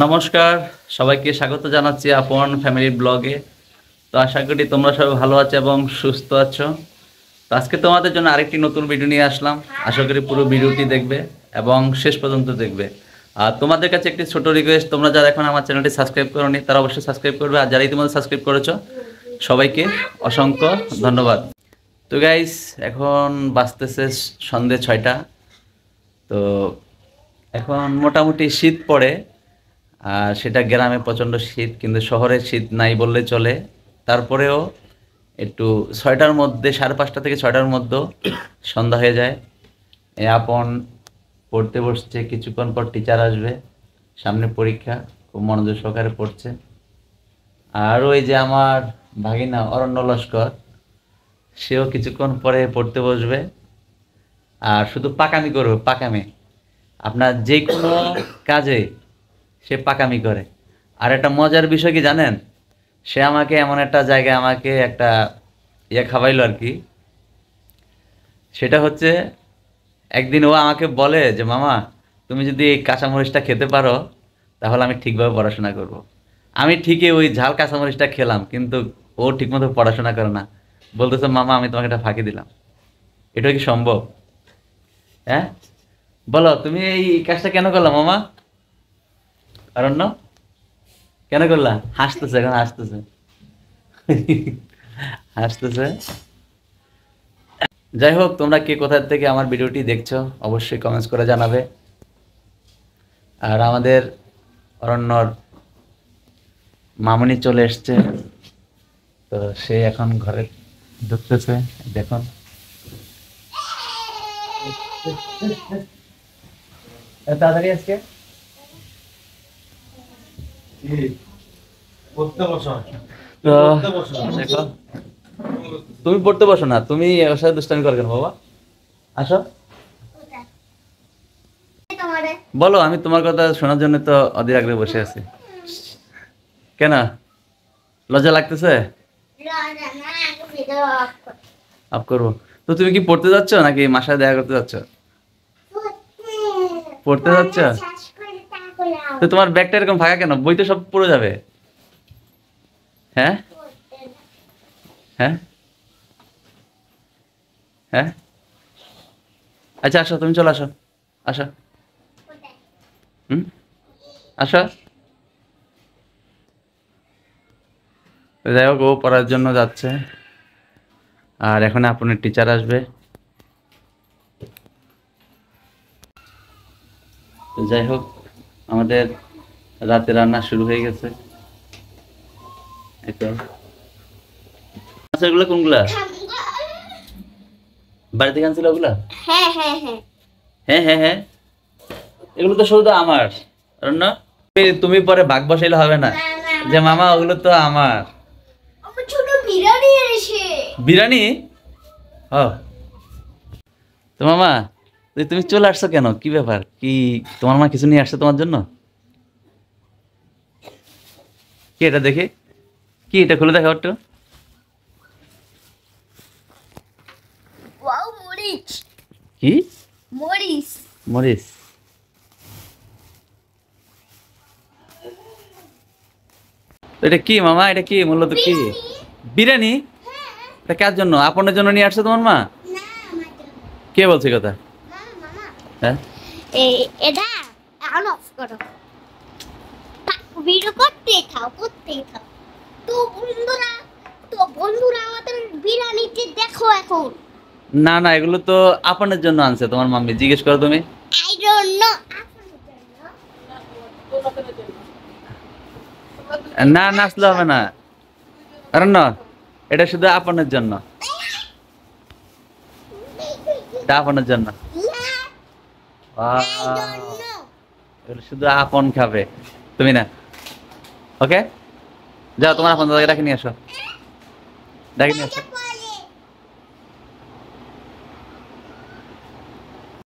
নমস্কার, সবাইকে স্বাগত জানাচ্ছি আপন ফ্যামিলি ব্লগে। তো আশা করি তোমরা সবাই ভালো আছো এবং সুস্থ আছো। তো আজকে তোমাদের জন্য আরেকটি নতুন ভিডিও নিয়ে আসলাম। আশা করি পুরো ভিডিওটি দেখবে এবং শেষ পর্যন্ত দেখবে। আর তোমাদের কাছে একটি ছোট রিকোয়েস্ট, তোমরা যারা এখন আমার চ্যানেলটি সাবস্ক্রাইব করোনি তারা অবশ্যই সাবস্ক্রাইব করবে, আর যারা ইতিমধ্যে সাবস্ক্রাইব করেছো সবাইকে অসংখ্য ধন্যবাদ। তো গাইস, এখন বাজতেছে সন্ধে 6টা। তো এখন মোটামুটি শীত পড়ে, আর সেটা গ্রামে প্রচণ্ড শীত, কিন্তু শহরে শীত নাই বললে চলে। তারপরেও একটু 6টার মধ্যে, 5:30 থেকে 6টার মধ্যে সন্ধ্যা হয়ে যায়। এ আপন পড়তে বসছে, কিছুক্ষণ পর টিচার আসবে, সামনে পরীক্ষা, খুব মনোযোগ সহকারে পড়ছে। আর ওই যে আমার ভাগিনা অরণ্য লস্কর, সেও কিছুক্ষণ পরে পড়তে বসবে। আর শুধু পাকামি করবে, পাকামি। আপনার যে কোনো কাজে সে পাকামি করে। আর একটা মজার বিষয় কি জানেন, সে আমাকে এমন একটা জায়গায় আমাকে একটা খাওয়াইলো আর কি। সেটা হচ্ছে, একদিন ও আমাকে বলে যে মামা, তুমি যদি এই কাঁচামরিচটা খেতে পারো তাহলে আমি ঠিকভাবে পড়াশোনা করব। আমি ঠিকই ওই ঝাল কাঁচামরিচটা খেলাম, কিন্তু ও ঠিকমতো পড়াশোনা করে না। বলতেছে মামা, আমি তোমাকে একটা ফাঁকি দিলাম। এটা কি সম্ভব? হ্যাঁ, বলো তুমি এই কাজটা কেন করলাম মামা? কারণ না, কেন করলা? হাসতেছে, এখন হাসতেছে, হাসতেছে। যাই হোক, তোমরা কে কোথা থেকে আমার ভিডিওটি দেখছো অবশ্যই কমেন্টস করে জানাবে। আর আমাদের অরণ্যর মামুনি চলে এসছে, তো সে এখন ঘরে ঢুকতেছে। দেখুন, এত তাড়াতাড়ি আজকে তো দেখো, তুমি পড়তে বসো না, তুমি ওর সাথে দুষ্টামি করো কেন বাবা? আসো, বলো। আমি তোমার কথা শোনার জন্য তো অধীর আগ্রহে বসে আছি। কেন, লজ্জা লাগতেছে? আপ করবো। তো তুমি কি পড়তে যাচ্ছ নাকি মার সাথে দেখা করতে যাচ্ছ? পড়তে যাচ্ছ? তো তোমার ব্যাগটা এরকম ফাঁকা কেন? বই তো সব পড়ে যাবে। হ্যাঁ, হ্যাঁ, হ্যাঁ। আচ্ছা আসো, তুমি চলো, আসো, আসো। হুম, আসো। তো যাই হোক, ও পড়ার জন্য যাচ্ছে, আর এখন আপনার টিচার আসবে। তো যাই হোক, আমাদের রাতে রান্না শুরু হয়ে গেছে। এই তো, আচ্ছা, এগুলো কোনগুলা? বাড়ি থেকে আনছিল ওগুলা? হ্যাঁ হ্যাঁ হ্যাঁ হ্যাঁ, হ্যাঁ, হ্যাঁ। এগুলো তো শুধু আমার। কারণ না, তুমি পরে ভাগ বসাইলে হবে না না না যে মামা ওগুলো তো আমার। আমার ছোট বিড়ালি এনেছে। বিরিয়ানি? ও, তো মামা, তুমি চলে আসছো কেন? কি ব্যাপার? কি তোমার মা কিছু নিয়ে আসছে তোমার জন্য? কি এটা দেখে? কি এটা, খুলে দেখো একটু। ওয়াও, মরিচ কি? মরিচ। মরিচ? তো এটা কি মামা? এটা কি মূলত কি? বিরিয়ানি? এটা কার জন্য? আপনার জন্য নিয়ে আসছে তোমার মা? না, আমার জন্য। কে বলছে কথা? না মামা, হ্যাঁ, এটা এখন অফ করো। ভিডিও করতেই থাও। তো বন্ধুরা, আমাদের বিরিয়ানিতে দেখো এখন। না না, এগুলো তো আপনার জন্য আনছে তোমার মাম্মি। জিজ্ঞেস করো তুমি। I don't know. না, নাচলে হবে না। কারণ না, এটা শুধু আপনার জন্য। এটা আপনার জন্য। I Wow, don't know. এগুলো শুধু আপন খাবে, তুমি না। ওকে, যাও, তোমার আপন দাদাকে ডাকে নিয়ে আসো, ডাকে নিয়ে আসো।